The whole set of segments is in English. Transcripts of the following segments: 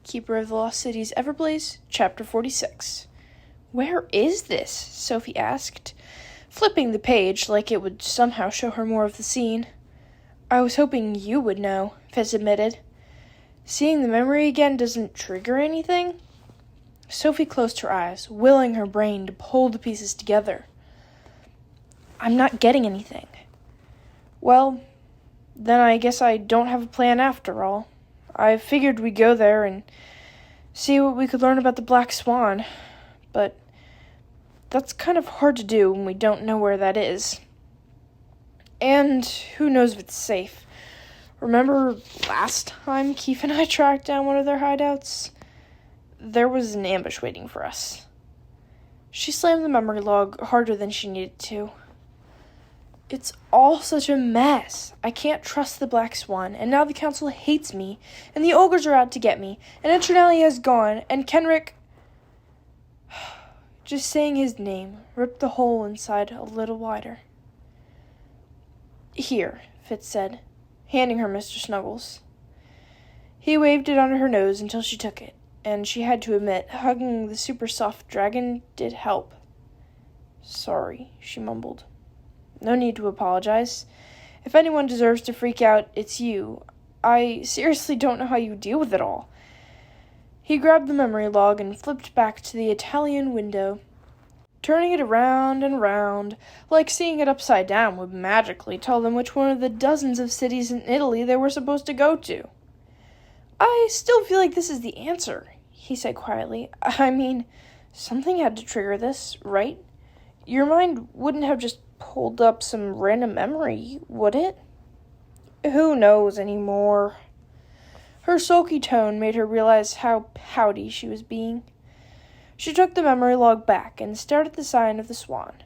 Keeper of the Lost City's Everblaze, Chapter 46. "Where is this?" Sophie asked, flipping the page like it would somehow show her more of the scene. "I was hoping you would know," Fitz admitted. "Seeing the memory again doesn't trigger anything?" Sophie closed her eyes, willing her brain to pull the pieces together. "I'm not getting anything." "Well, then I guess I don't have a plan after all. I figured we'd go there and see what we could learn about the Black Swan, but that's kind of hard to do when we don't know where that is. And who knows if it's safe. Remember last time Keith and I tracked down one of their hideouts? There was an ambush waiting for us." She slammed the memory log harder than she needed to. "It's all such a mess. I can't trust the Black Swan, and now the council hates me, and the ogres are out to get me, and Eternalia is gone, and Kenrick..." Just saying his name ripped the hole inside a little wider. "Here," Fitz said, handing her Mr. Snuggles. He waved it under her nose until she took it, and she had to admit, hugging the super soft dragon did help. "Sorry," she mumbled. "No need to apologize. If anyone deserves to freak out, it's you. I seriously don't know how you deal with it all." He grabbed the memory log and flipped back to the Italian window, turning it around and around, like seeing it upside down would magically tell them which one of the dozens of cities in Italy they were supposed to go to. "I still feel like this is the answer," he said quietly. "I mean, something had to trigger this, right? Your mind wouldn't have just pulled up some random memory, would it?" "Who knows anymore?" Her sulky tone made her realize how pouty she was being. She took the memory log back and stared at the sign of the swan.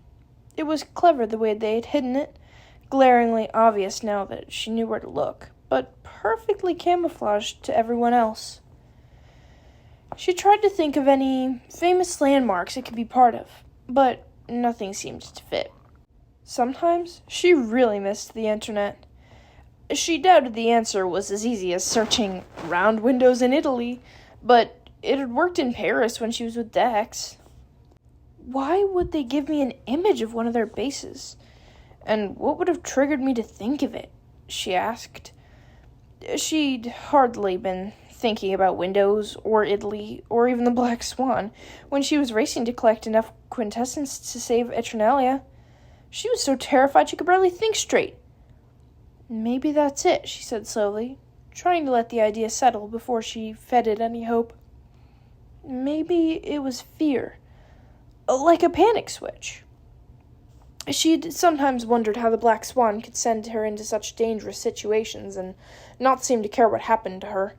It was clever the way they had hidden it, glaringly obvious now that she knew where to look, but perfectly camouflaged to everyone else. She tried to think of any famous landmarks it could be part of, but nothing seemed to fit. Sometimes she really missed the internet. She doubted the answer was as easy as searching round windows in Italy, but it had worked in Paris when she was with Dex. Why would they give me an image of one of their bases? And what would have triggered me to think of it? She asked. She'd hardly been thinking about windows, or Italy, or even the Black Swan, when she was racing to collect enough quintessence to save Eternalia. She was so terrified she could barely think straight. "Maybe that's it," she said slowly, trying to let the idea settle before she fed it any hope. Maybe it was fear, like a panic switch. She'd sometimes wondered how the Black Swan could send her into such dangerous situations and not seem to care what happened to her.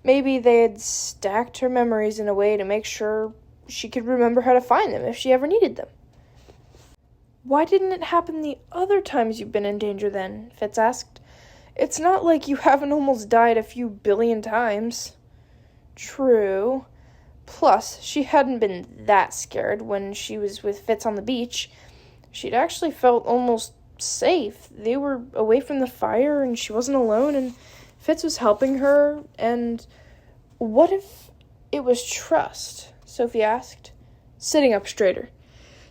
Maybe they had stacked her memories in a way to make sure she could remember how to find them if she ever needed them. "Why didn't it happen the other times you've been in danger then?" Fitz asked. "It's not like you haven't almost died a few billion times." "True. Plus, she hadn't been that scared when she was with Fitz on the beach. She'd actually felt almost safe. They were away from the fire, and she wasn't alone, and Fitz was helping her, and..." "What if it was trust?" Sophie asked, sitting up straighter.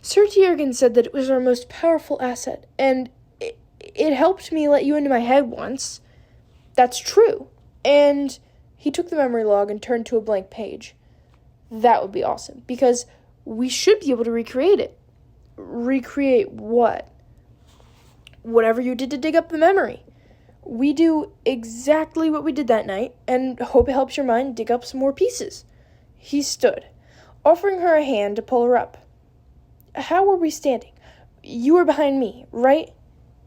"Sir Tiergan said that it was our most powerful asset, and it helped me let you into my head once." "That's true." And he took the memory log and turned to a blank page. "That would be awesome, because we should be able to recreate it." "Recreate what?" "Whatever you did to dig up the memory. We do exactly what we did that night, and hope it helps your mind dig up some more pieces." He stood, offering her a hand to pull her up. "How were we standing? You were behind me, right?"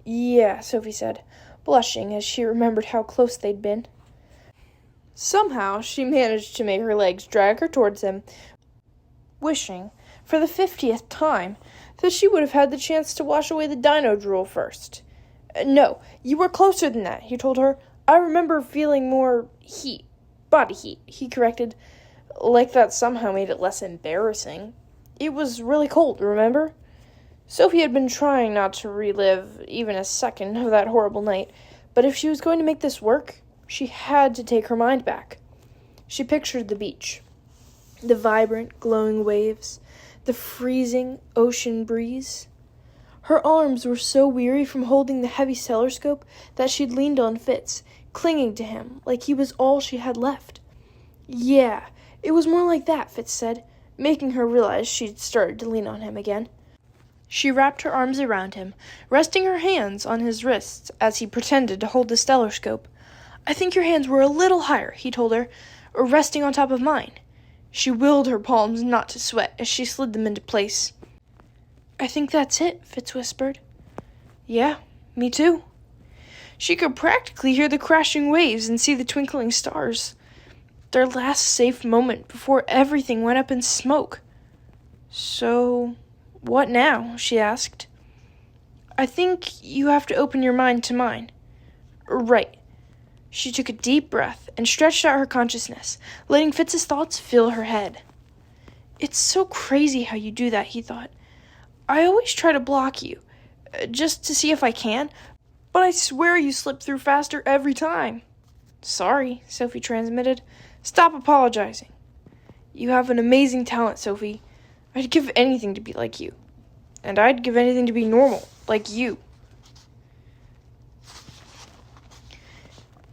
"Yeah," Sophie said, blushing as she remembered how close they'd been. Somehow she managed to make her legs drag her towards him, wishing, for the 50th time, that she would have had the chance to wash away the dino drool first. "No, you were closer than that," he told her. "I remember feeling more heat. Body heat," he corrected, like that somehow made it less embarrassing. "It was really cold, remember?" Sophie had been trying not to relive even a second of that horrible night, but if she was going to make this work, she had to take her mind back. She pictured the beach, the vibrant, glowing waves, the freezing ocean breeze. Her arms were so weary from holding the heavy stelloscope that she'd leaned on Fitz, clinging to him like he was all she had left. Yeah, it was more like that, Fitz said, making her realize she'd started to lean on him again. She wrapped her arms around him, resting her hands on his wrists as he pretended to hold the stelloscope. I think your hands were a little higher, he told her, or resting on top of mine. She willed her palms not to sweat as she slid them into place. I think that's it, Fitz whispered. Yeah, me too. She could practically hear the crashing waves and see the twinkling stars. Their last safe moment before everything went up in smoke. So, what now? She asked. I think you have to open your mind to mine. Right. She took a deep breath and stretched out her consciousness, letting Fitz's thoughts fill her head. It's so crazy how you do that, he thought. I always try to block you, just to see if I can, but I swear you slip through faster every time. Sorry, Sophie transmitted. Stop apologizing. You have an amazing talent, Sophie. I'd give anything to be like you. And I'd give anything to be normal, like you.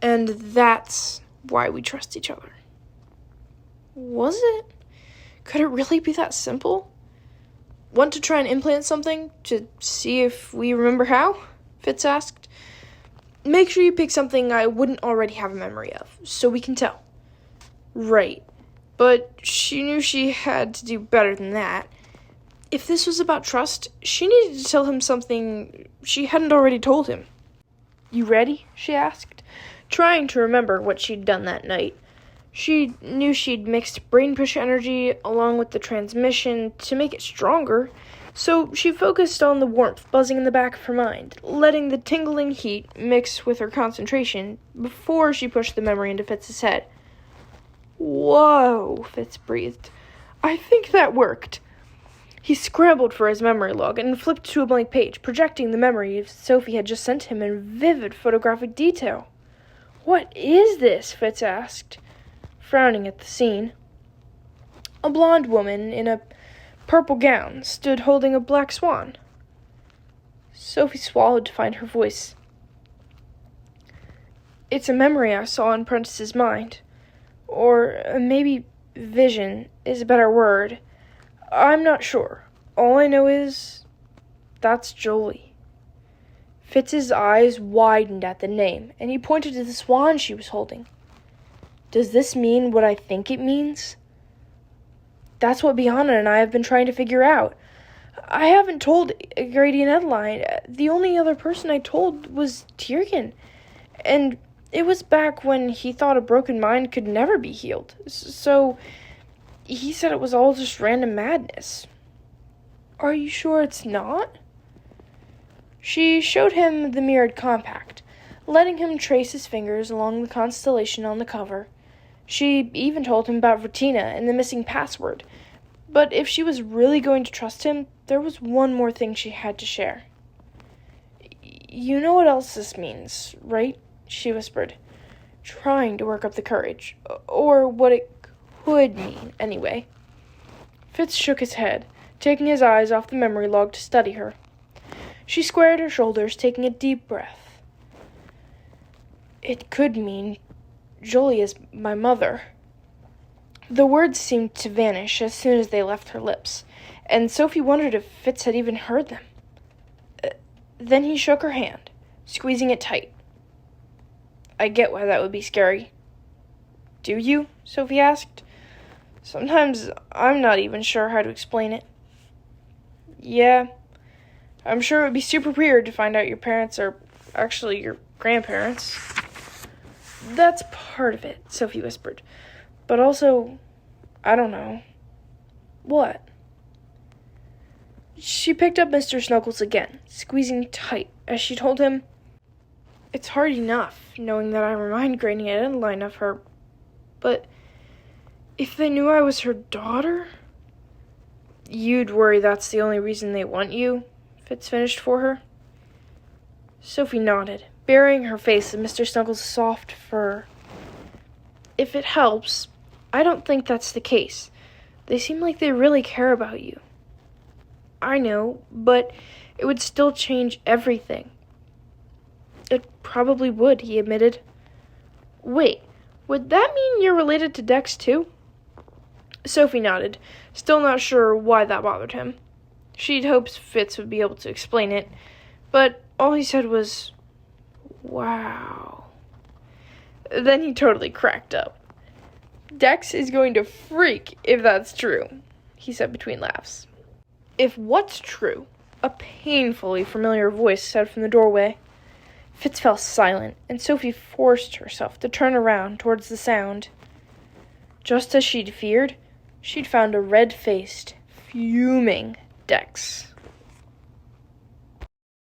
And that's why we trust each other. Was it? Could it really be that simple? Want to try and implant something to see if we remember how? Fitz asked. Make sure you pick something I wouldn't already have a memory of, so we can tell. Right. But she knew she had to do better than that. If this was about trust, she needed to tell him something she hadn't already told him. You ready? She asked, trying to remember what she'd done that night. She knew she'd mixed brain push energy along with the transmission to make it stronger, so she focused on the warmth buzzing in the back of her mind, letting the tingling heat mix with her concentration before she pushed the memory into Fitz's head. Whoa, Fitz breathed. I think that worked. He scrambled for his memory log and flipped to a blank page, projecting the memory Sophie had just sent him in vivid photographic detail. What is this? Fitz asked, frowning at the scene. A blonde woman in a purple gown stood holding a black swan. Sophie swallowed to find her voice. It's a memory I saw in Prentice's mind. Or maybe vision is a better word. I'm not sure. All I know is that's Jolie. Fitz's eyes widened at the name, and he pointed to the swan she was holding. Does this mean what I think it means? That's what Biana and I have been trying to figure out. I haven't told Grady and Adeline. The only other person I told was Tiergan. And it was back when he thought a broken mind could never be healed. So he said it was all just random madness. Are you sure it's not? She showed him the mirrored compact, letting him trace his fingers along the constellation on the cover. She even told him about Vertina and the missing password. But if she was really going to trust him, there was one more thing she had to share. You know what else this means, right? She whispered, trying to work up the courage. Or what it could mean, anyway. Fitz shook his head, taking his eyes off the memory log to study her. She squared her shoulders, taking a deep breath. It could mean Jolie is my mother. The words seemed to vanish as soon as they left her lips, and Sophie wondered if Fitz had even heard them. Then he shook her hand, squeezing it tight. I get why that would be scary. Do you? Sophie asked. Sometimes I'm not even sure how to explain it. Yeah, I'm sure it would be super weird to find out your parents are actually your grandparents. That's part of it, Sophie whispered. But also, I don't know. What? She picked up Mr. Snuggles again, squeezing tight as she told him, It's hard enough knowing that I remind Granny and Adeline of her, but if they knew I was her daughter? You'd worry that's the only reason they want you, Fitz finished for her. Sophie nodded, burying her face in Mr. Snuggles' soft fur. If it helps, I don't think that's the case. They seem like they really care about you. I know, but it would still change everything. It probably would, he admitted. Wait, would that mean you're related to Dex too? Sophie nodded, still not sure why that bothered him. She'd hoped Fitz would be able to explain it, but all he said was, "Wow." Then he totally cracked up. "Dex is going to freak if that's true," he said between laughs. "If what's true?" a painfully familiar voice said from the doorway. Fitz fell silent, and Sophie forced herself to turn around towards the sound. Just as she'd feared, she'd found a red-faced, fuming Dex.